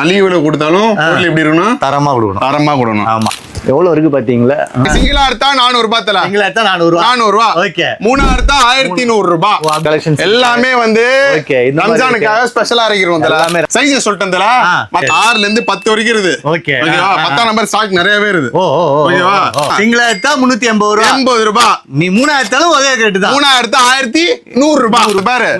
மலிவுல கொடுத்தாலும் பொருள் எப்படி இருக்கணும்? தரமா கொடுக்கணும். தரமா கொடுக்கணும். ஆமா. எவ்வளவு இருக்கு பாத்தீங்களா? சிங்கிளா எடுத்தா 400 ரூபாய் தல. சிங்கிளா எடுத்தா 400 ரூபாய். 400 ரூபாய். ஓகே. மூணா எடுத்தா 1100 ரூபாய். கலெக்ஷன்ஸ் எல்லாமே வந்து ஓகே. ரம்ஜானுக்காக ஸ்பெஷலா அரைக்கிறோம் தல. சைஸ் சொல்லிட்டேன் தல. 6 ல இருந்து 10 வரைக்கும் இருக்குது. ஓகே. ஓகேவா? 10 நம்பர் ஸ்டாக் நிறையவே இருக்குது. ஓகேவா? சிங்கிளா எடுத்தா 380 ரூபாய். 80 ரூபாய். நீ மூணா எடுத்தாலும் ஒரே ரேட் தான். மூணா எடுத்தா 1100 ரூபாய். பாரு.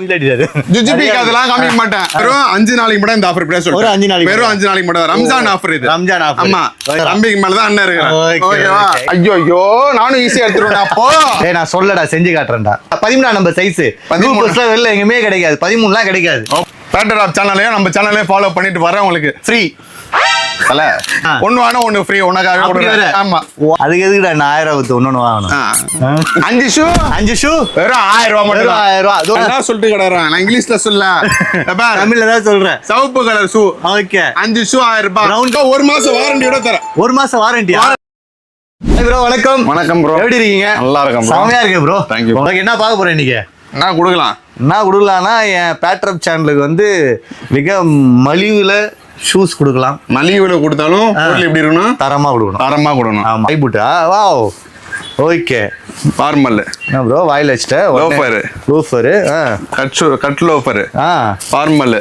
ஜுஜுபிக்கு அதெல்லாம் காமிக்க மாட்டேன். வெறும் 5 நாளைக்கு மட்டும் இந்த ஆஃபர் பிரைஸ் சொல்றேன். ஒரு 5 நாளைக்கு. வெறும் 5 நாளைக்கு மட்டும். ரம்ஜான் ஆஃபர் இது. ரம்ஜான் ஆஃபர். ஆமா. தம்பிக்கு மேல தான் அண்ணன் இருக்கான். ஓகேவா? ஐயோ நானும் ஈஸியா எடுத்துறேன் அப்போ. டேய் நான் சொல்லடா செஞ்சு காட்றேன்டா. 13 நம்பர் சைஸ். 13 வெளில எங்கயுமே கிடைக்காது. 13லாம் கிடைக்காது. பேட்டர் ஆப் சேனலையும் நம்ம சேனலையும் ஃபாலோ பண்ணிட்டு வரேன் உங்களுக்கு ஃப்ரீ. அல்ல ஒன்னு வாங்க ஒன்னு ஃப்ரீ உனக்காக கொடுக்குறேன். ஆமா. அதுக்கு எதுக்குடா நான் 1000 ஊத்து ஒண்ணு வாங்கணும்? 5 ஷூ வெறும் 1000 ரூபாய் மட்டும். 1000 ரூபாய். அதான் சொல்லிட்டு கடறேன். நான் இங்கிலீஷ்ல சொல்ல. தமிழ்ல தான் சொல்றேன். சிவப்பு கலர் ஷூ. ஓகே. 5 ஷூ 1000 ரூபாய். ரவுண்டா 1 மாசம் வாரண்டியோட தரேன். 1 மாசம் வாரண்டியா? ப்ரோ வணக்கம். வணக்கம் ப்ரோ. எப்படி இருக்கீங்க? நல்லா இருக்கேன் ப்ரோ. செமையா இருக்கு ப்ரோ. Thank you. உங்களுக்கு என்ன பார்க்க போறேன் இன்னைக்கு? நான் கொடுக்கலாம். நான் கொடுக்கலாம்னா என் பேட்ரப் சேனலுக்கு வந்து மிக மலிவுல ஷூஸ் கொடுக்கலாம். மலிவுல கொடுத்தாலும் பொருள் எப்படி இருக்கணும்? தரமா கொடுக்கணும். தரமா கொடுக்கணும். ஆமா. ஐபுட்டா வாவ். ஓகே. ஃபார்மல். என்ன ப்ரோ வாயில வச்சிட்ட? Loafer. Loafer. Cut loafer. Formal.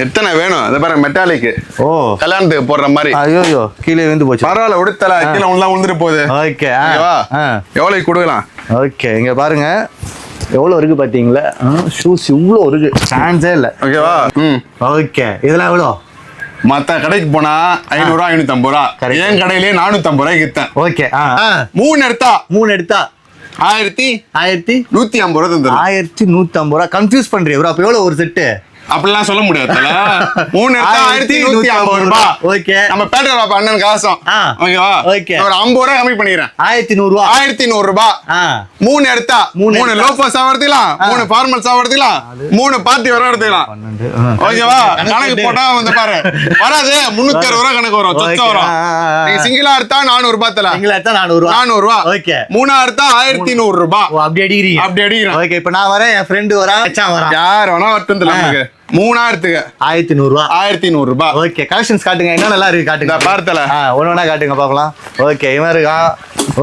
எத்தனை வேணும்? இத பாரு மெட்டாலிக். ஓ கல்யாணத்துக்கு போடுற மாதிரி. ஐயோ கீழே விழுந்து போச்சு. பரவாயில்ல உடுத்தல கீழே உள்ள விழுந்துட்டு போகுது. ஓகே. எவ்வளவு கொடுக்கலாம்? ஓகே இங்க பாருங்க எவ்வளவு இருக்கு பாத்தீங்களா? ஷூஸ் இவ்வளவு இருக்கு. சான்ஸே இல்ல. ஓகேவா? ஓகே. இதெல்லாம் எவ்வளவு? மத்த கடைக்கு போனா 500 ரூபாய் 550 ரூபாய். என் கடையிலேயே 450 ரூபாய்க்கு வித்தேன். ஓகே. 3 எடுத்தா 1150 ரூபாய் தந்துரு. 1150 ரூபாய். கன்ஃபியூஸ் பண்றீங்க ப்ரோ. அப்ப எவ்வளவு ஒரு செட்டு? அப்படிலாம் சொல்ல முடியாது. 3 எடுத்தா 1150 ரூபாய். ஓகே. நம்ம பேட்டர் பாப்பா அண்ணன் காசம். ஓகேவா? ஓகே. ஒரு 50 ரூபாய் கம்மி பண்ணிக்கிறேன். 1100 ரூபாய். 1100 ரூபாய். 3 எடுத்தா 3 லோஃபர்ஸ் எடுத்துக்கலாம். 3 ஃபார்மல்ஸ் எடுத்துக்கலாம். 3 பார்ட்டி வர எடுத்துக்கலாம். ஓகேவா? கணக்கு போட்டா வந்து பாரு வராது. 360 ரூபாய் கணக்கு வரும். சொச்ச வரும். நீங்க சிங்கிளா எடுத்தா 400 ரூபாய் தல. சிங்கிளா எடுத்தா 400 ரூபாய். 400 ரூபாய். ஓகே. மூணா எடுத்தா 1100 ரூபாய். அப்படி அடிக்கிறீங்க? அப்படி அடிக்கிறேன். ஓகே. இப்போ நான் வரேன், என் ஃப்ரெண்ட் வரான், மச்சான் வரான். யார் வேணா வரட்டும் தல. நமக்கு 3 எடுத்துக்க 1100 ரூபாய். 1100 ரூபாய். ஓகே. கலெக்ஷன்ஸ் காட்டுங்க. என்ன நல்லா இருக்கு காட்டுங்க. பார்த்தல ஒண்ணு ஒண்ணா காட்டுங்க பாக்கலாம். ஓகே. இவன் இருக்கா?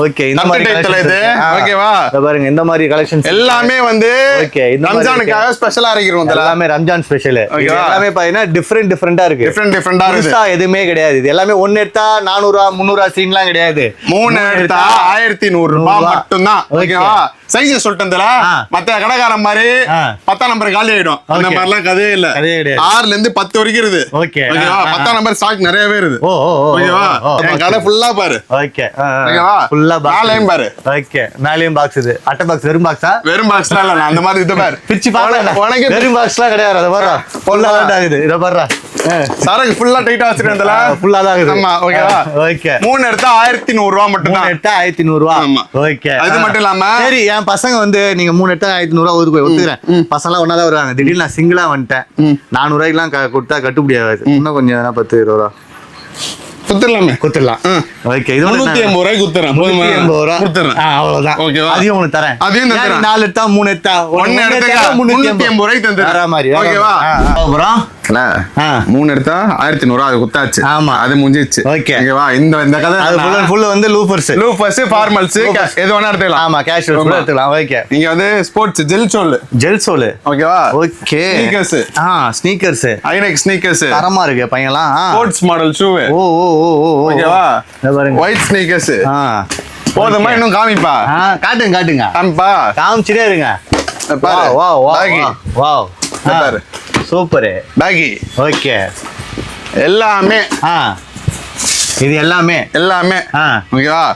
ஓகே. இந்த மாதிரி கலெக்ஷன்ஸ் இது. ஓகேவா? இத பாருங்க இந்த மாதிரி கலெக்ஷன்ஸ் எல்லாமே வந்து ஓகே. ரம்ஜானுக்காக ஸ்பெஷலா அரைக்கிறோம். எல்லாமே ரம்ஜான் ஸ்பெஷல். எல்லாமே பாத்தீங்கன்னா டிஃபரெண்டா இருக்கு. டிஃபரெண்டா இருக்கு. புதுசா எதுவுமே கிடையாது. இது எல்லாமே 1 எடுத்தா 400 ரூபாய் 300 ரூபாய் சீன்லாம் கிடையாது. 3 எடுத்தா 1100 ரூபாய் மட்டும் தான். ஓகேவா? சைஸ் சொல்லிட்டேன் தல. மத்த கடைக்காரன் மாதிரி 10 நம்பர் காலி ஆயிடும். அந்த மாதிரிலாம் கதையே இல்ல. 6 ல இருந்து 10 வரைக்கும் இருக்குது. ஓகே. ஓகேவா? 10 நம்பர் ஸ்டாக் நிறையவே இருக்குது. ஓகேவா? கடை ஃபுல்லா பாரு. ஓகே. ஓகேவா? ஃபுல்லா நாளையும் பாரு. ஓகே. நாளையும் பாக்ஸ் இது. அட்டை பாக்ஸ் வெறும் பாக்ஸா? வெறும் பாக்ஸ்லாம் இல்ல. அந்த மாதிரி இது பாரு. பிச்சி பாக்கல. உனக்கு வெறும் பாக்ஸ்லாம் கிடையாது. அத பாரு. ஃபுல்லா தான் ஆகுது. இத பாரு. சரக்கு ஃபுல்லா டைட்டா வச்சிருக்கேன் தல. ஃபுல்லா தான் ஆகுது. ஆமா. ஓகேவா? ஓகே. 3 எடுத்தா 1100 ரூபாய் மட்டும் தான். 3 எடுத்தா 1100 ரூபாய். ஆமா. ஓகே. அது மட்டும் இல்லாம சரி என் பசங்க வந்து நீங்க 3 எடுத்தா 1100 ரூபாய் ஒத்துக்கிறேன். பசங்க எல்லாம் ஒண்ணா தான் வருவாங்க. திடீர்னு நான் சிங்கிளா வந்துட்டேன். 400 ரூபாய்க்குலாம் கொடுத்தா கட்டுப்படியா ஆகாது. இன்னும் கொஞ்சம் 10 20 ரூபாய் குத்துடலாம். ஓகே. இது 380 ரூபாய் குத்துறேன். 380 ரூபாய் குத்துறேன். அவ்வளவுதான். ஓகேவா? அதையும் உங்களுக்கு தரேன். அதையும் தரேன். 4 எடுத்தா 3 எடுத்தா 1 எடுத்தா 380 ரூபாய்க்கு தந்துறேன். வேற மாதிரி. ஓகேவா? அப்புறம் 3 எடுத்தா 1100 ரூபாய் அது குத்தாச்சு. ஆமா. அது முடிஞ்சிச்சு. ஓகே. ஓகேவா? இந்த கதை அது ஃபுல் வந்து லூஃபர்ஸ் ஃபார்மல்ஸ் எது வேணா எடுத்துக்கலாம். ஆமா. கேஷுவல் கூட எடுத்துக்கலாம். ஓகே. நீங்க வந்து ஸ்போர்ட்ஸ் ஜெல் சோல். ஓகேவா? ஓகே. ஸ்னீக்கர்ஸ். ஸ்னீக்கர்ஸ். ஐனெக்ஸ் ஸ்னீக்கர்ஸ். தரமா இருக்கு பையன்லாம். Sports model shoe. ஓ ஓகேவா? பாருங்க. White sneakers. போதுமா? இன்னும் காமிப்பா. காட்டுங்க. காமிப்பா. காமிச்சிட்டே இருங்க. பாரு. வாவ். பாரு. சூப்பர். பேகி. ஓகே. எல்லாமே இது எல்லாமே ஓகேவா?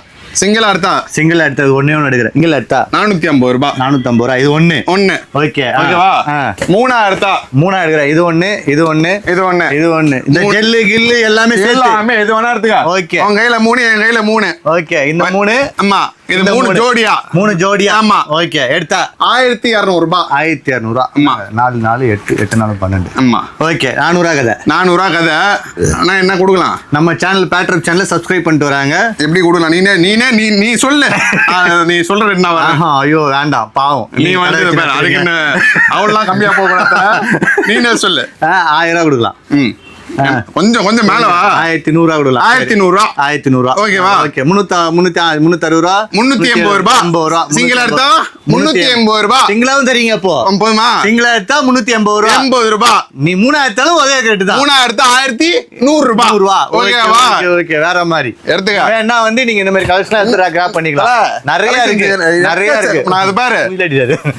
சிங்கிளா எடுத்தா சிங்கிள் எடுத்தது ஒண்ணே ஒன்று எடுக்கிறேன். சிங்கிள் எடுத்தா 450 ரூபாய். 450 ரூபாய். இது ஒண்ணு. ஓகே. ஓகேவா? 3 எடுத்தா 3 எடுக்கிறேன். இது ஒண்ணு. இந்த ஜெல்லு கில்லு எல்லாமே இது வேணா எடுத்துக்க. ஓகே. உங்க கையில 3 என் கையில 3. ஓகே. இந்த 3 ஆமா. இது 3 ஜோடியா. 3 ஜோடியா. ஆமா. ஓகே. எடுத்தா 1200 ரூபாய். 1200 ரூபாய். ஆமா. 4 4 8 8 4 12. ஆமா. ஓகே. 400 ரூபாய் கதை. 400 ரூபாய் கதை. ஆனா என்ன கொடுக்கலாம்? நம்ம சேனல் பேட்ரப் சேனல் சப்ஸ்கிரைப் பண்ணிட்டு வராங்க. எப்படி கொடுக்கலாம்? நீ சொல்லு. நீ சொல்ற என்ன வர? ஐயோ வேண்டாம் பாவம். நீ வந்து அதுக்கு என்ன அவ்வளவு கம்மியா போக கூடாது. நீனே சொல்லு. 1000 ரூபாய் கொடுக்கலாம். கொஞ்சம் கொஞ்சம் மேல வா. 1100 கொடுக்கலாம். 1100. 1100. ஓகேவா? ஓகே 360 ரூபா. 380 ரூபாய். 50 ரூபா. சிங்கிள் எடுத்தா 380 ரூபாய். சிங்கிளாவும் தரீங்க அப்போ. போதுமா? சிங்கிளா எடுத்தா 380 ரூபா. 80 ரூபாய். நீ 3 எடுத்தாலும் ஒரே ரேட்டு தான். 3 எடுத்தா 1100 ரூபாய். ஓகேவா? ஓகே வேற மாதிரி எடுத்துக்க. வேணா வந்து நீங்க இந்த மாதிரி கலெக்ஷன் எடுத்து கிராப் பண்ணிக்கலாம். நிறைய இருக்கு, நிறைய இருக்கு. நான் அது பாரு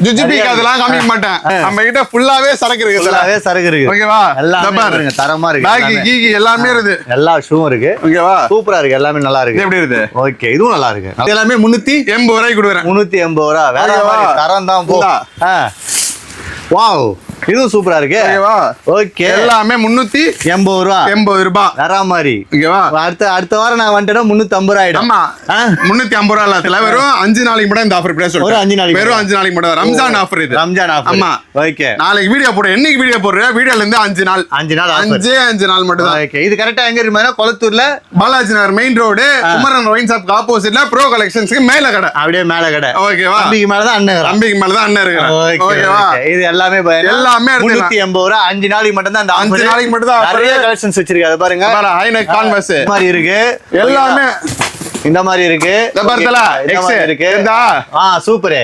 ஜுஜிபி அதெல்லாம் காமிக்க மாட்டேன். நம்ம கிட்ட ஃபுல்லாவே சரக்கு இருக்கு. ஃபுல்லாவே சரக்கு இருக்கு. ஓகேவா? எல்லாமே பாருங்க தரமா இருக்கு. பேக் கீகி எல்லாமே இருக்கு. எல்லா ஷூவும் இருக்கு. ஓகேவா? சூப்பரா இருக்கு. எல்லாமே நல்லா இருக்கு. எப்படி இருக்கு? ஓகே இதுவும் நல்லா இருக்கு. இது எல்லாமே 380 ரூபாய்க்கு கொடுக்குறேன். 380 ரூபா. வேற மாதிரி தரம் தான் போ. வாவ் இதுவும் சூப்பரா இருக்கு. ஓகேவா? ஓகே எல்லாமே 380 ரூபா. 80 ரூபாய். வேற மாதிரி. ஓகேவா? அடுத்த வாரம் நான் வந்துட்டேன்னா 350 ரூபாய் ஆயிடும். ஆமா 350 ரூபாய் இல்ல, வெறும் 5 நாளைக்கு மட்டும் இந்த ஆஃபர் பிரைஸ் ஒரு 5 நாளைக்கு வெறும் 5 நாளைக்கு மட்டும். ரம்ஜான் ஆஃபர் இது. ரம்ஜான் ஆஃபர். ஆமா. ஓகே நாளைக்கு வீடியோ போடு. என்னைக்கு வீடியோ போடுற? வீடியோல இருந்து 5 நாள் 5 நாள் 5 நாள் மட்டும் தான். ஓகே இது கரெக்ட்டா எங்க இருக்குன்னா கொளத்தூர்ல Balaji Nagar main road Kumaran wine shop ஆப்போசிட்ல ப்ரோ கலெக்ஷன்ஸ்க்கு மேல கடை. அப்படியே மேல கடை. ஓகேவா? அம்பிக்கு மேல தான் அண்ணன். அம்பிக்கு மேல தான் அண்ணன் இருக்காரு. ஓகேவா? இது எல்லாமே எல்லாமே 380 ரூபா. 5 நாளைக்கு மட்டும் தான். 5 நாளைக்கு மட்டும் தான் நிறைய கலெக்ஷன்ஸ் வச்சிருக்காரு பாருங்க. ஹைனெக் கான்வர்ஸ் மாதிரி இருக்கு. எல்லாமே இந்த மாதிரி இருக்கு. இந்த பார்த்தல எக்ஸ் இருக்கு. சூப்பர்.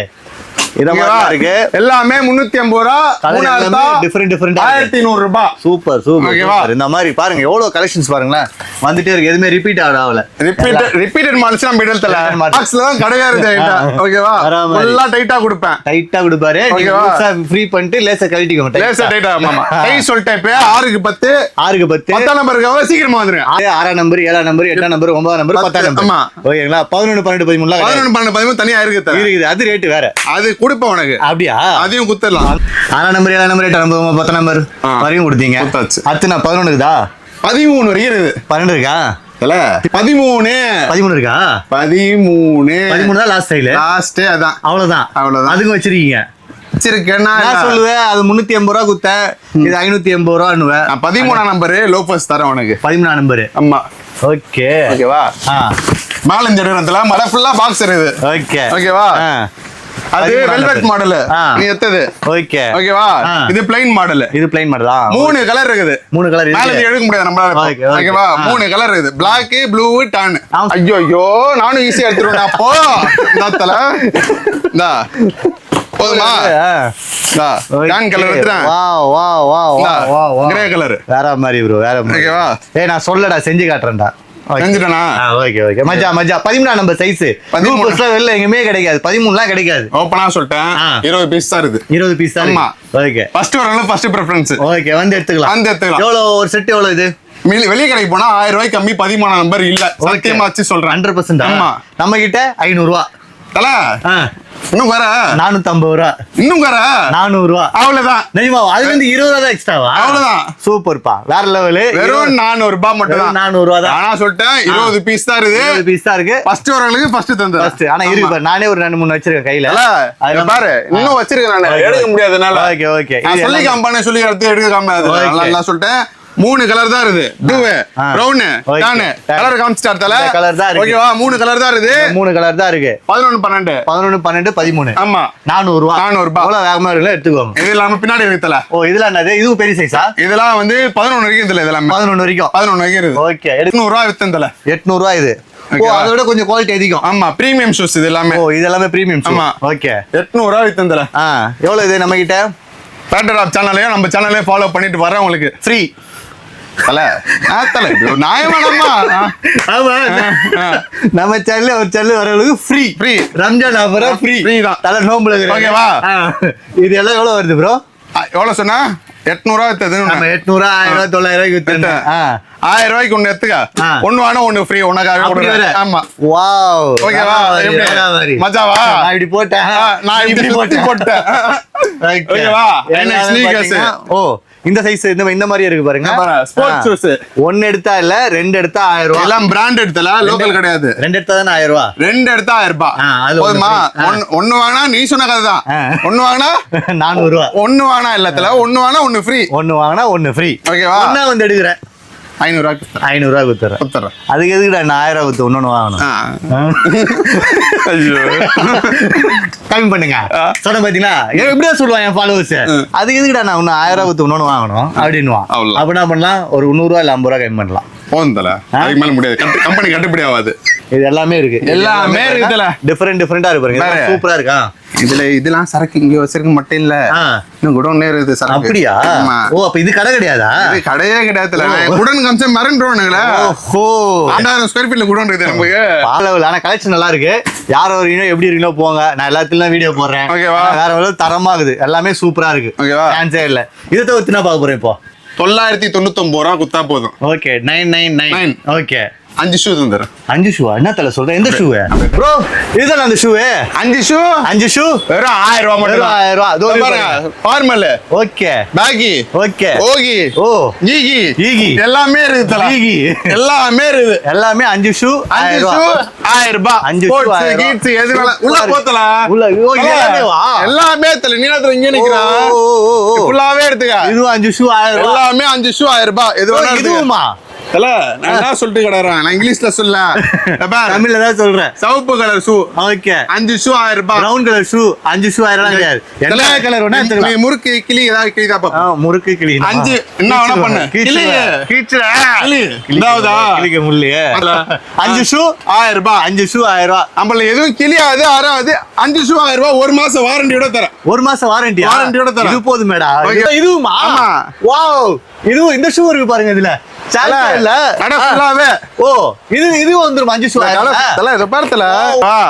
இத மாதிரி இருக்கு. எல்லாமே 380 ரூபா. டிஃபரண்ட் 1100 ரூபாய். Super super. இந்த மாதிரி பாருங்க எவ்வளவு கலெக்ஷன்ஸ் பாருங்களேன். வந்துட்டே இருக்கு. எதுமே ரிப்பீட் ஆகல. ரிப்பீட்டட் மாடல்ஸ் நம்ம இடத்துல பாக்ஸ்ல தான் கடையா இருக்கு. ஓகேவா? ஃபுல்லா டைட்டா கொடுப்பேன். டைட்டா கொடுப்பாரு. நீங்க ஃப்ரீ பண்ணிட்டு லேசர் கழட்டிக்க மாட்டேன். லேசர் டைட்டா மாமா. கை சொல்லிட்டே இப்ப 6க்கு 10 6க்கு 10 10 நம்பருக்கு சீக்கிரமா வந்துருங்க. 6 number 7 number 8 number 9 number 10 number. ஆமா. ஓகேங்களா? 11 12 13 11 12 13 தனியா இருக்குது. அது ரேட் வேற. அது கொடுப்பேன் உனக்கு. அப்படியா? அதையும் குத்தலாம். 6 நம்பர் 7 நம்பர் 8 நம்பர் 10 நம்பர் வரையும் கொடுத்தீங்க. அடுத்து நான் 11 இருக்குதா? 13 வரையும் இருக்குது. 12 இருக்கா? இல்ல 13 இருக்கா? 13 தான் லாஸ்ட் ஸ்டைல். லாஸ்ட் அதான். அவ்வளவுதான். அதுக்கு வச்சிருக்கீங்க. வச்சிருக்கேன்னா நான் சொல்லுவேன் அது 380 ரூபா குத்த. இது 580 ரூபான்னுவேன். 13 நம்பர் லோபஸ் தரேன் உனக்கு. 13 நம்பர். ஆமா. ஓகே. ஓகேவா? மாலஞ்ச இடத்துல மலை ஃபுல்லா பாக்ஸ் இருக்குது. ஓகே. ஓகேவா? அது வெல்வெட் மாடல். நீ எத்தது? ஓகே. ஓகேவா? இது ப்ளைன் மாடல். இது ப்ளைன் மாடல் தான். 3 கலர் இருக்குது. 3 கலர் இருக்கு. மேல எடுக்க முடியாது நம்மளால. ஓகேவா? 3 கலர் இருக்குது. Black, blue, tan. ஐயோ நானும் ஈஸியா எடுத்துறேன் அப்போ. இந்தத்தல. இந்தா. போதுமா? tan கலர் எடுத்துறேன். வாவ். Grey colour. வேற மாதிரி ப்ரோ. வேற மாதிரி. ஓகேவா? நான் சொல்லடா செஞ்சு காட்டுறேன்டா. செஞ்சுட்டேனா? ஓகே. மஜா 13 நம்பர் சைஸ். 13 வெளில எங்கேயுமே கிடைக்காது. 13லாம் கிடைக்காது. ஓபனா சொல்லிட்டேன். 20 பீஸ் தான் இருக்கு. 20 பீஸ் தான். ஆமா. ஓகே. ஃபர்ஸ்ட் வரல ஃபர்ஸ்ட் பிரெஃபரன்ஸ். ஓகே வந்து எடுத்துக்கலாம். எவ்வளவு ஒரு செட் எவ்வளவு இது? வெளிய கடைக்கு போனா 1000 ரூபாய் கம்மி 13 நம்பர் இல்ல. சத்தியமா வச்சு சொல்றேன். 100%. ஆமா. நம்ம கிட்ட 500 ரூபாய். தல. இன்னும் வர 450 ரூபாய். இன்னும் வர 400 ரூபாய். அவ்வளவுதான். நிஜமா அதுல இருந்து 20 ரூபாய் தான் எக்ஸ்ட்ராவா? அவ்வளவுதான். சூப்பர்ப்பா. வேற லெவல். வெறும் 400 ரூபாய் மட்டும் தான். 400 ரூபாய் தான். ஆனா சொல்லிட்டேன் 20 பீஸ் தான் இருக்கு. 20 பீஸ் தான் இருக்கு. ஃபர்ஸ்ட் வரவங்களுக்கு ஃபர்ஸ்ட் தந்தேன். ஃபர்ஸ்ட் ஆனா இருக்கு பாரு. நானே ஒரு 2 3 வச்சிருக்கேன் கையில. அத பாரு. இன்னும் வச்சிருக்கேன் நான். எடுக்க முடியாதனால. ஓகே. நான் சொல்லி காம்பானே சொல்லி எடுக்க காம்பாது. நான் சொல்லிட்டேன் 3 கலர் தான் இருக்குது. Blue, brown, tan. கலர் காமிச்சிட்டார் தல. கலர் தான் இருக்கு. ஓகேவா? 3 கலர் தான் இருக்குது. 3 கலர் தான் இருக்கு. 11 12 13. ஆமா. 400 ரூபாய். 400 ரூபாய். அவ்வளவு வேகமா இருக்குல எடுத்துக்கோங்க. இது இல்லாம பின்னாடி இருக்கு தல. இதெல்லாம் என்னது? இதுவும் பெரிய சைஸா? இதெல்லாம் வந்து 11 வரைக்கும் இதுல இதெல்லாம் 11 வரைக்கும். 11 வரைக்கும் இருக்கு. ஓகே. 800 ரூபாய் வித்தன் தல. 800 ரூபாய் இது. அதை விட கொஞ்சம் குவாலிட்டி அதிகம். ஆமா பிரீமியம் ஷூஸ் இது எல்லாமே. இது எல்லாமே பிரீமியம் ஷூ. ஆமா. ஓகே. 800 ரூபாய் வித்தன் தல. எவ்வளவு இது நம்ம கிட்ட? பேட்டர் ஆப் சேனலையும் நம்ம சேனலையும் ஃபாலோ பண்ணிட்டு வரேன் உங்களுக்கு ஃப்ரீ. தல நியாயமானமா? ஆமா. நம்ம சேனல்ல ஒரு சேனல் வரவங்களுக்கு ஃப்ரீ. ரம்ஜான் ஆஃபரா ஃப்ரீ தான். தல நோம்புல இருக்கு. ஓகேவா? இது எல்லாம் எவ்வளவு வருது ப்ரோ? எவ்வளவு சொன்னா? 800 ரூபாய் வித்தது. நம்ம 800 1000 900 ரூபாய்க்கு வித்தேன். 1000 ரூபாய்க்கு ஒன்னு எடுத்துக்க. ஒன்னு வாங்க ஒன்னு ஃப்ரீ. உனக்காக கொடுக்குறேன். ஆமா. வாவ். ஓகேவா? மஜாவா? நான் இப்படி போட்டேன். நான் இப்படி போட்டேன். ஓகேவா? NX sneakers. இந்த சைஸ் இந்த மாதிரி இருக்கு பாருங்க. Sports shoes. 1 எடுத்தா இல்ல 2 எடுத்தா 1000 ரூபாய். எல்லாம் பிராண்ட் எடுத்தல, லோக்கல் கிடையாது. 2 எடுத்தா தான் 1000 ரூபாய். 2 எடுத்தா 1000 ரூபாய். போதுமா? ஒன்னு வாங்கினா நீ சொன்ன கதை தான். ஒன்னு வாங்கினா 400 ரூபாய். ஒன்னு வாங்கினா இல்லத்துல ஒன்னு வாங்கினா ஒன்னு ஃப்ரீ. ஒன்னு வாங்கினா ஒன்னு ஃப்ரீ. ஓகேவா? ஒண்ணா வந்து எடுக்கிறேன். 500 500 குத்துறேன். குத்துறேன். அதுக்கு எதுக்குடா நான் 1000 குத்து இன்னொன்னு வாங்கணும்? ஐயோ கம்மி பண்ணுங்க. சொன்ன பாத்தீங்களா எப்படியா சொல்லுவான் என் ஃபாலோவர்ஸ். அதுக்கு எதுக்குடா நான் இன்னும் 1000 குத்து இன்னொன்னு வாங்கணும் அப்படின்னுவான். அப்ப என்ன பண்ணலாம், ஒரு 100 ரூபா இல்ல 50 ரூபா கம்மி பண்ணலாம். போதும் தல, அதுக்கு மேல முடியாது. கம்பெனி கட்டுப்படி ஆகாது. இது எல்லாமே இருக்கு, எல்லாமே இருக்குதுல. டிஃபரெண்டா இருக்கு பாருங்க, சூப்பரா இருக்கா. இதெல்லாம் சரக்கு இங்க வச்சிருக்க மட்டும் இல்ல, இன்னும் குடோன்ல இருக்குது சரக்கு. அப்படியா? ஓ அப்ப இது கடை கிடையாதா? இது கடையே கிடையாதுல. குடோன் காமிச்சா மறந்துடுவானுங்களே. ஓஹோ 2000 ஸ்கொயர் ஃபீட்ல குடோன் இருக்குது நமக்கு. பாலவல். ஆனா கலெக்ஷன் நல்லா இருக்கு. யார் வரீங்களோ எப்படி இருக்கீங்களோ போங்க, நான் எல்லாத்துலயும் வீடியோ போடுறேன். ஓகேவா? வேற எவ்வளவு தரமா இருக்குது, எல்லாமே சூப்பரா இருக்கு. ஓகேவா? சான்ஸே இல்ல. இதை தவிர்த்து நான் பார்க்க போறேன் இப்போ. 999 ரூபா குத்தா போதும். ஓகே 999. ஓகே 5 ஷூ தந்துறேன். 5 ஷூ என்ன தல சொல்ற? எந்த ஷூ ப்ரோ? இதுதான் அந்த ஷூ. 5 ஷூ வெறும் 1000 ரூபாய் மட்டும். 1000 ரூபாய். அதோ பாருங்க, ஃபார்மல். Okay baggy. ஓகே ஓகி. ஓ ஈகி. ஈகி எல்லாமே இருக்கு தல. ஈகி எல்லாமே இருக்கு. எல்லாமே 5 ஷூ 1000 ரூபாய். 5 ஷூ 1000 கீட்ஸ் எது வேணா உள்ள போத்தல. உள்ள எல்லாமே வா. எல்லாமே தல. நீ நேரத்துல இங்க நிக்கறா. ஃபுல்லாவே எடுத்துக்க. இது 5 ஷூ 1000 ரூபாய். எல்லாமே 5 ஷூ 1000 ரூபாய். எது வேணா இதுவுமா? தல நான் என்ன சொல்லிட்டு கடறேன், நான் இங்கிலீஷ்ல சொல்ல. தமிழ்ல தான் சொல்றேன். சிவப்பு கலர் ஷூ. ஓகே 5 ஷூ 1000 ரூபாய். பிரவுன் கலர் ஷூ 5 ஷூ 1000 கிடையாது. எல்லா கலர் வேணா எடுத்துக்கலாம். நீ முறுக்கு கிளி ஏதாவது கிளிதா பாப்பா. முறுக்கு கிளி 5 என்ன வேணா பண்ணு. கிளி கீச்சுடா. கிளி இந்தாவுதா? கிளிக்கு முள்ளியே. 5 ஷூ 1000 ரூபாய். 5 ஷூ 1000 ரூபாய். நம்மள எதுவும் கிளியாது ஆறாது. 5 ஷூ 1000 ரூபாய். 1 மாசம் வாரண்டியோட தரேன். 1 மாசம் வாரண்டியா? வாரண்டியோட தரேன். இது போதுமேடா. இதுவுமா? ஆமா. வாவ். இதுவும் இந்த ஷூ இருக்கு பாருங்க இதுல. சான்ஸ் இல்ல. அட ஃபுல்லாவே. ஓ இது வந்துரும் 5 ஷூ 1000 ரூபாய். தல இத பார்த்தல.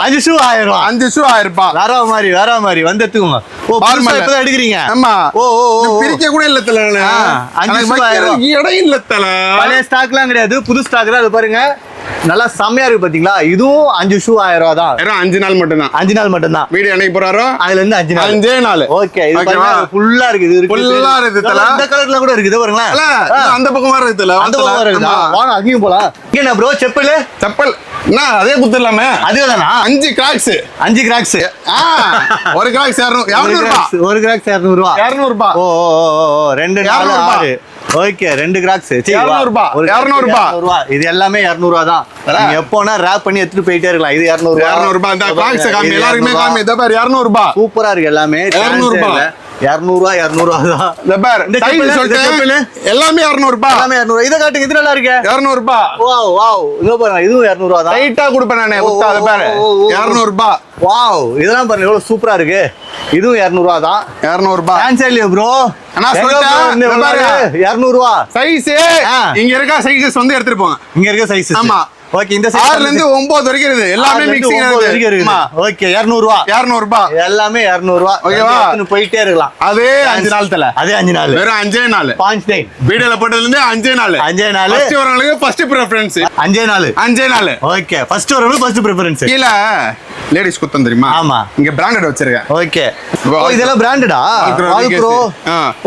5 ஷூ 1000 ரூபாய். 5 ஷூ 1000 ரூபாய். வேற மாதிரி வந்து எடுத்துக்கோங்க. ஓ ஃபார்மல் இப்பதான் எடுக்குறீங்க. ஆமா. ஓ பிரிக்க கூட இல்ல தல. 5 ஷூ 1000 ரூபாய். இடம் இல்ல தல. பழைய ஸ்டாக்லாம் கிடையாது, புது ஸ்டாக் தான். அது பாருங்க நல்லா செம்மையா இருக்கு பாத்தீங்களா. இதுவும் 5 ஷூ 1000 ரூபாய் தான். வெறும் 5 நாள் மட்டும் தான். 5 நாள் மட்டும் தான். வீடியோ என்னைக்கு போறாரோ அதுல இருந்து 5 நாள். 5 நாள். ஓகே இது பாருங்க ஃபுல்லா இருக்கு. இது இருக்கு ஃபுல்லா இருக்கு தல. இந்த கலர்ல கூட இருக்குது பாருங்க. அந்த பக்கம் வர இருக்குல. அந்த பக்கம் வருதா? வாங்க அங்கேயும் போலாம். என்ன ப்ரோ செப்பல் என்ன அதே குத்துறலாமே. அதேதானா? 5 கிராக்ஸ். 5 கிராக்ஸ். ஒரு கிராக்ஸ் 200 ரூபாய். ஒரு கிராக்ஸ் 200 ரூபாய். 200 ரூபாய். ஓ 2 4 6. ஓகே 2 கிராக்ஸ் 200 ரூபாய். 200 ரூபாய். இது எல்லாமே 200 ரூபாய் தான். நீங்க எப்போனா ரேப் பண்ணி எடுத்துட்டு போயிட்டே இருக்கலாம். இது 200 ரூபாய். 200 ரூபாய். இந்த கிராக்ஸ் காமி எல்லாருக்குமே காமி. இத பாரு 200 ரூபாய். சூப்பரா இருக்கு எல்லாமே. 200 ரூபாய். 200 ரூபாய் 200 ரூபாய் தான். இந்த பாரு இந்த சைஸ் சொல்லிட்டு எல்லாமே 200 ரூபாய். எல்லாமே 200. இத காட்டுங்க. இது நல்லா இருக்கு. 200 ரூபாய். Wow wow. இதோ பாருங்க இதுவும் 200 ரூபாய் தான். டைட்டா கொடுப்பேன் நானே. குத்தா அத பாரு 200 ரூபாய். வாவ் இதெல்லாம் பாருங்க எவ்வளவு சூப்பரா இருக்கு. இதுவும் 200 ரூபாய் தான். 200 ரூபாய். சான்ஸ் இல்லையா ப்ரோ? நான் சொல்றேன் இந்த பாரு 200 ரூபாய். சைஸ் இங்க இருக்க சைஸஸ் வந்து எடுத்துட்டு போங்க. இங்க இருக்க சைஸ். ஆமா ஓகே இந்த சைஸ் 6ல இருந்து 9 வரைக்கும் இருக்கு. எல்லாமே மிக்சிங் இருக்கு. ஓகே 200 ரூபாய். 200 ரூபாய். எல்லாமே 200 ரூபாய். ஓகேவா? போயிட்டே இருக்கலாம். அதே 5 நாள் தல. அதே 5 நாள். வெறும் 5 நாள். 5 டைம். வீடியோல போட்டதுல இருந்து 5 நாள். 5 நாள். ஃபர்ஸ்ட் வரவங்களுக்கு ஃபர்ஸ்ட் பிரெஃபரன்ஸ். 5 நாள். 5 நாள். ஓகே ஃபர்ஸ்ட் வரவங்களுக்கு ஃபர்ஸ்ட் பிரெஃபரன்ஸ். கீழ லேடிஸ் குத்தம் தெரியுமா? ஆமா. இங்க பிராண்டட் வச்சிருக்கேன். ஓகே ஓ இதெல்லாம் பிராண்டடா? வால்ப்ரோ.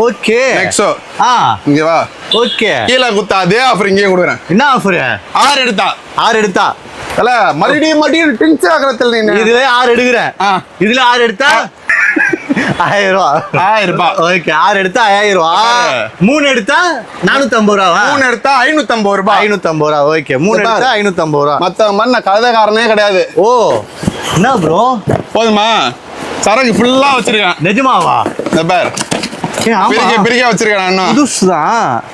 Okay Nexo. இங்க வா. ஓகே கீழ குத்தா அதே ஆஃபர் இங்கே கொடுக்குறேன். என்ன ஆஃபர்? 6 எடுத்தா. 6 எடுத்தா தல மறுபடியும் ட்வின்ஸ் ஆகறதுல நீ. இதுல 6 எடுக்குறேன். இதுல 6 எடுத்தா 1000 ரூபாய். 1000 ரூபாய். ஓகே 6 எடுத்தா 1000 ரூபாய். 3 எடுத்தா 450 ரூபாய். 3 எடுத்தா 550 ரூபாய். 550 ரூபாய். ஓகே 3 எடுத்தா 550 ரூபாய். மத்த மாதிரி நான் கதைக்காரனே கிடையாது. ஓ என்ன ப்ரோ போதுமா? சரக்கு ஃபுல்லா வச்சிருக்கேன். நிஜமாவா? இந்த பார் பிரிக்க வச்சிருக்கேன்.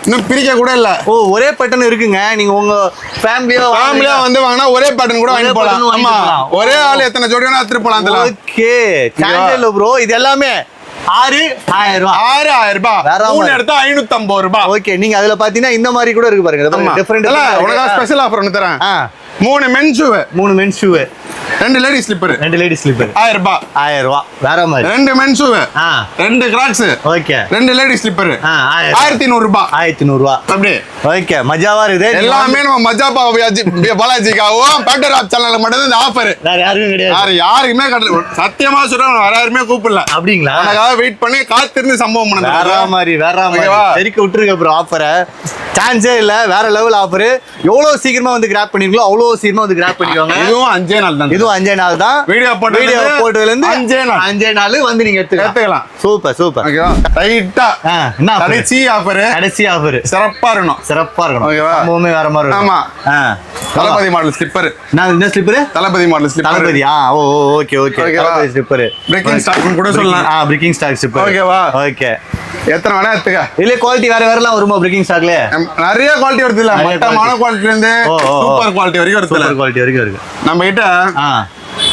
இன்னும் பிரிக்க கூட இல்ல. ஓ ஒரே பட்டன் இருக்குங்க. நீங்க உங்க ஃபேமிலியா வந்து வாங்கினா ஒரே பட்டன் கூட வாங்கி போலாம். ஆமா ஒரே ஆள் எத்தனை ஜோடி வேணா எடுத்துட்டு போலாம். ஓகே சான்ஸ் இல்ல ப்ரோ. இது எல்லாமே 1000 ரூபாய். 1000 ரூபாய். 3 எடுத்தா 550 ரூபாய். ஓகே நீங்க அதுல பாத்தீங்கன்னா இந்த மாதிரி கூட இருக்கு பாருங்க. டிஃபரெண்ட். உனக்கு ஸ்பெஷல் ஆஃபர் ஒன்னு தரேன். 3 men shoe. 3 men shoe. 2 lady slipper. 2 lady slipper. 1000 ரூபாய். 1000 ரூபாய். வேற மாதிரி. 2 men shoe. 2 Crocs. Okay 2 lady slipper. 1100 ரூபாய். 1100 ரூபாய். அப்படியே ஓகே மஜாவா இருக்குது. எல்லாமே நம்ம மஜாபா பாலாஜிக்காவும் பேட்டர் ஆப் சேனல்ல மட்டும் இந்த ஆஃபர். வேற யாருக்கும் கிடையாது. யாருக்குமே கிடையாது. சத்தியமா சொல்றேன் வேற யாருமே கூப்பிடல. அப்படிங்களா? உனக்காக வெயிட் பண்ணி காத்திருந்து சம்பவம் பண்ணது. வேற மாதிரி சரிக்கு விட்டுருக்க ப்ரோ ஆஃபரை. சான்ஸே இல்ல. வேற லெவல் ஆஃபர். எவ்வளவு சீக்கிரமா வந்து கிராப் பண்ணிருக்கீங்களோ அவ்வளவு சீக்கிரமா வந்து கிராப் பண்ணிக்கோங்க. இதுவும் 5 நாள் தான். இதுவும் 5 நாள் தான். வீடியோ போட்டதுல இருந்து 5 நாள் வந்து நீங்க எடுத்துக்கலாம். Super super. ஓகேவா? ரைட்டா என்ன கடைசி ஆஃபர் சிறப்பா இருக்கணும். ஓகேவா? ரொம்பவே வேற மாதிரி இருக்கும். ஆமா. Thalapathy model slipper. என்ன slipper? Thalapathy model slipper. Thalapathy. Okay Thalapathy slipper. Breaking stock கூட சொல்லலாம். Breaking stock slipper. ஓகேவா? ஓகே. எத்தனை வேணா எடுத்துக்க. இல்ல குவாலிட்டி வேறலாம் வருமா பிரேக்கிங் ஸ்டாக்ல? நிறைய குவாலிட்டி வருது. இல்ல மட்டமான குவாலிட்டில இருந்து சூப்பர் குவாலிட்டி வரைக்கும் வருது. சூப்பர் குவாலிட்டி வரைக்கும் இருக்கு நம்ம கிட்ட.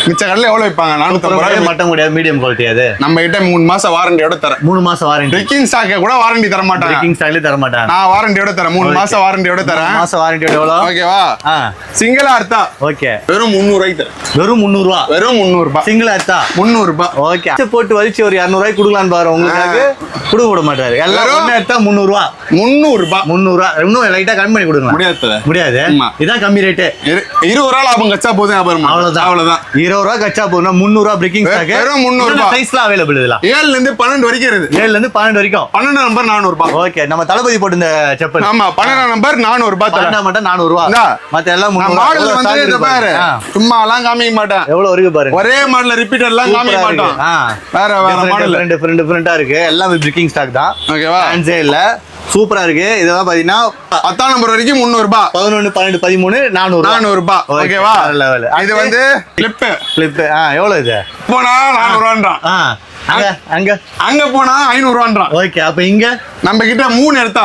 மிச்ச கடையில எவ்வளவு விற்பாங்க? 450 ரூபாய் மட்டம் முடியாது. மீடியம் குவாலிட்டி அது. நம்ம கிட்ட 3 மாசம் வாரண்டியோட தரேன். 3 மாசம் வாரண்டி. பிரேக்கிங் ஸ்டாக் கூட வாரண்டி தர மாட்டாங்க. பிரேக்கிங் ஸ்டாக்ல தர மாட்டாங்க. நான் வாரண்டியோட தரேன். 3 மாசம் வாரண்டியோட தரேன். 3 மாசம் வாரண்டியோட எவ்வளவு? ஓகேவா? சிங்கிளா எடுத்தா ஓகே வெறும் 300 ரூபாய்க்கு தரேன். வெறும் 300 ரூபாய். வெறும் 300 ரூபாய். சிங்கிளா எடுத்தா 300 ரூபாய். ஓகே. போட்டு வலிச்சு ஒரு 200 ரூபாய் குடுக்கலாம் பாரு. உங்களுக்கு குடுக்க விட மாட்டாரு. எல்லாரும் ஒண்ணா எடுத்தா 300 ரூபாய். 300 ரூபாய். இன்னும் லைட்டா கம்மி பண்ணி கொடுங்க. முடியாது. இதான் கம்மி ரேட். 20 ரூபாய் லாபம் கச்சா போதும். அவ்வளவுதான். 20 ரூபாய் கச்சா போதும். 300 ரூபாய் பிரேக்கிங் ஸ்டாக். வெறும் 300 ரூபாய். சைஸ்ல அவேலபிள் இதெல்லாம். 7 ல இருந்து 12 வரைக்கும் இருக்கு. 7 ல இருந்து 12 வரைக்கும். 12 நம்பர் 400 ரூபாய். ஓகே. நம்ம தளபதி போட்டு இந்த செப்பல். ஆமா 12 நம்பர் 400 ரூபாய் தரேன். 12 மட்டும் 400 ரூபாய். மத்த எல்லாம் 300. மாடல் வந்து இத பாரு. சும்மா எல்லாம் காமிக்க மாட்டேன். எவ்வளவு இருக்கு பாருங்க. ஒரே மாடல் ரிப்பீட்டர் எல்லாம் காமிக்க மாட்டோம். வேற மாடல் டிஃபரெண்டா இருக்கு. எல்லாம் பிரேக்கிங் ஸ்டாக் தான். ஓகேவா? ஃபேன்ஸே இல்ல. சூப்பரா இருக்கு. இதெல்லாம் பாத்தீங்கன்னா 10ஆம் நம்பர் வரைக்கும் 300 ரூபாய். 11 12 13 400 ரூபாய். ஓகேவா? லெவல். இது வந்து கிளிப். எவ்வளவு இது? போனா 400 ரூபாய்ன்றான். அங்க போனா 500 ரூபாய்ன்றான். ஓகே. அப்ப இங்க நம்ம கிட்ட 3 எடுத்தா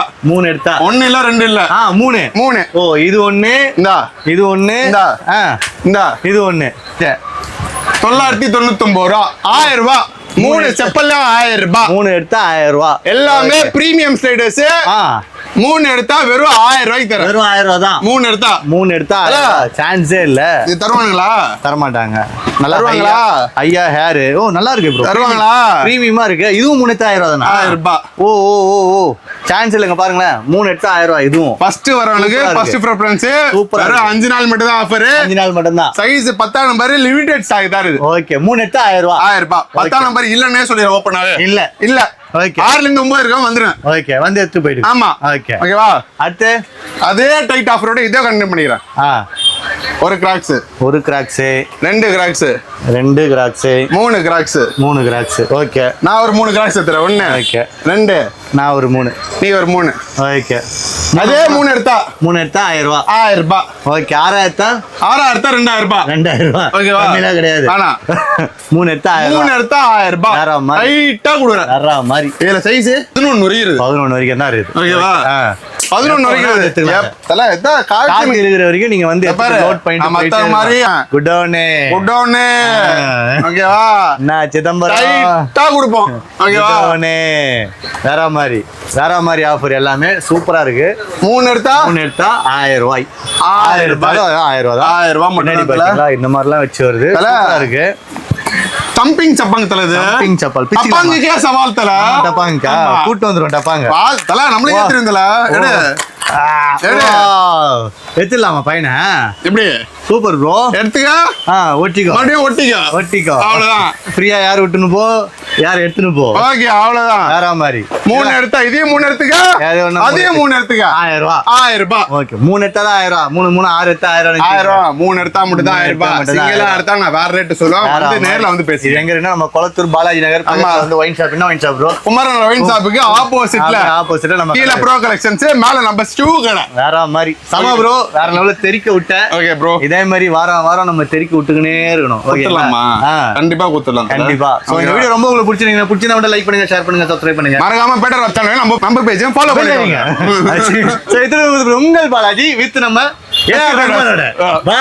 1 இல்ல 2 இல்ல 3. ஓ இது ஒண்ணு. இந்தா இது ஒண்ணு. இந்தா இது ஒண்ணு. 999 ரூபாய். 1000 ரூபாய். 3 செப்பல்ல 1000 ரூபாய். 3 எடுத்தா 1000 ரூபாய். எல்லாமே பிரீமியம் ஸ்லைடர்ஸ். 3 எடுத்தா வெறும் 1000 ரூபாய்க்கு தரேன். வெறும் 1000 ரூபாய் தான். 3 எடுத்தா சான்ஸே இல்ல. இது தருவாங்களா? தர மாட்டாங்க. நல்லா தருவாங்களா? ஐயா ஹேர். ஓ நல்லா இருக்கு ப்ரோ. தருவாங்களா? பிரீமியமா இருக்கு. இதுவும் 3 எடுத்தா 1000 ரூபாய் தானா? 1000 ரூபாய். ஓ சான்ஸ் இல்லங்க பாருங்களேன். 3 எடுத்தா 1000 ரூபாய். இதுவும் ஃபர்ஸ்ட் வரவனுக்கு ஃபர்ஸ்ட் பிரெஃபரன்ஸ். வெறும் 5 நாள் மட்டும் தான் ஆஃபர். 5 நாள் மட்டும் தான். சைஸ் 10ஆம் நம்பர் லிமிடெட் ஸ்டாக் தான் இருக்கு. ஓகே. 3 எடுத்தா 1000 ரூபாய். 1000 ரூபாய். 10ஆம் நம்பர் இல்லன்னே சொல்லிர ஓபனாவே. இல்ல. ஓகே. 6 ல இருந்து 9 வரைக்கும் வந்துரும். ஓகே. வந்து எடுத்து போயிடு. ஆமா. ஓகே. ஓகேவா? அடுத்து அதே டைட் ஆஃபரோட இதே கண்டினியூ பண்ணிக்கிறேன். ஒரு கிராக்ஸ். 2 கிராக்ஸ். 3 கிராக்ஸ். ஓகே. நான் ஒரு 3 கிராக்ஸ் எடுத்துறேன். 1 ஓகே. 2 நான் ஒரு 3. நீ ஒரு 3. ஓகே. அதே 3 எடுத்தா 1000 ரூபாய். 1000 ரூபாய். ஓகே. 6 எடுத்தா 2000 ரூபாய். 2000 ரூபாய். ஓகேவா? கம்மியா கிடையாது. ஆனா 3 எடுத்தா 1000 ரூபாய். வேற மாதிரி. டைட்டா குடுறேன். வேற மாதிரி. இதுல சைஸ் 11 வரைக்கும் இருக்கு. 11 வரைக்கும் தான் இருக்கு. ஓகேவா? 11 வரைக்கும் எடுத்துக்கலாம். தல எதா கார்டு இருக்கிற வரைக்கும் நீங்க வந்து லோட் பண்ணிட்டு மத்த மாதிரி குட் டவுன். ஓகேவா? நான் சிதம்பரம் டைட்டா கொடுப்போம். ஓகேவா? வேற மாதிரி ஆஃபர் எல்லாமே சூப்பரா இருக்கு. 3 எடுத்தா 1000 ரூபாய். 1000 ரூபாய். 1000 ரூபாய் தான். 1000 ரூபாய் மட்டும். இந்த மாதிரிலாம் வச்சு வருது. சூப்பரா இருக்கு. தம்பிங் சப்பாங்க தல. இது தம்பிங் சப்பல். டப்பாங்கக்கே சவால் தல. டப்பாங்கக்கா கூட்டி வந்துரும். டப்பாங்க தல நம்மளே ஏத்துறீங்களா? எடுத்துலாமா பையனை? எப்படி? Super bro. எடுத்துக்க. ஒட்டிக்கோ. மறுபடியும் ஒட்டிக்கோ. அவ்வளவுதான். ஃப்ரீயா யார் விட்டுன்னு போ, யார் எடுத்துன்னு போ. ஓகே அவ்வளவுதான். வேற மாதிரி. 3 எடுத்தா இதே 3 எடுத்துக்க. அதே 3 எடுத்துக்க. 1000 ரூபாய். 1000 ரூபாய். ஓகே. 3 எடுத்தா 1000 ரூபாய். 3 6 எடுத்தா 1000 ரூபாய். 1000 ரூபாய். 3 எடுத்தா மட்டும் தான் 1000 ரூபாய். சிங்கிளா எடுத்தா நான் வேற ரேட் சொல்லுவேன். வந்து நேர்ல வந்து பேசி. எங்க இருக்குன்னா நம்ம கொளத்தூர் பாலாஜி நகர் பக்கத்துல வந்து ஒயின் ஷாப்னா ஒயின் ஷாப் ப்ரோ. குமாரன் ஒயின் ஷாப்புக்கு ஆப்போசிட்ல நம்ம கீழ ப்ரோ கலெக்ஷன்ஸ், மேல நம்ம ஸ்டூ கடை. வேற மாதிரி. சம ப்ரோ. வேற லெவல்ல தெறிக்க விட்ட. Okay bro. இதே மாதிரி வாரம் நம்ம தெறிக்க விட்டுக்கினே இருக்கணும். ஓகேலாமா? கண்டிப்பா குத்துறலாம். கண்டிப்பா. சோ இந்த வீடியோ ரொம்ப உங்களுக்கு பிடிச்சிருந்தா மட்டும் லைக் பண்ணுங்க, ஷேர் பண்ணுங்க, சப்ஸ்கிரைப் பண்ணுங்க. மறக்காம பெட்டர் வாட்ச் சேனலை நம்ம பேஜ் ஃபாலோ பண்ணுங்க. சோ இது உங்கள் பாலாஜி வித் நம்ம பை.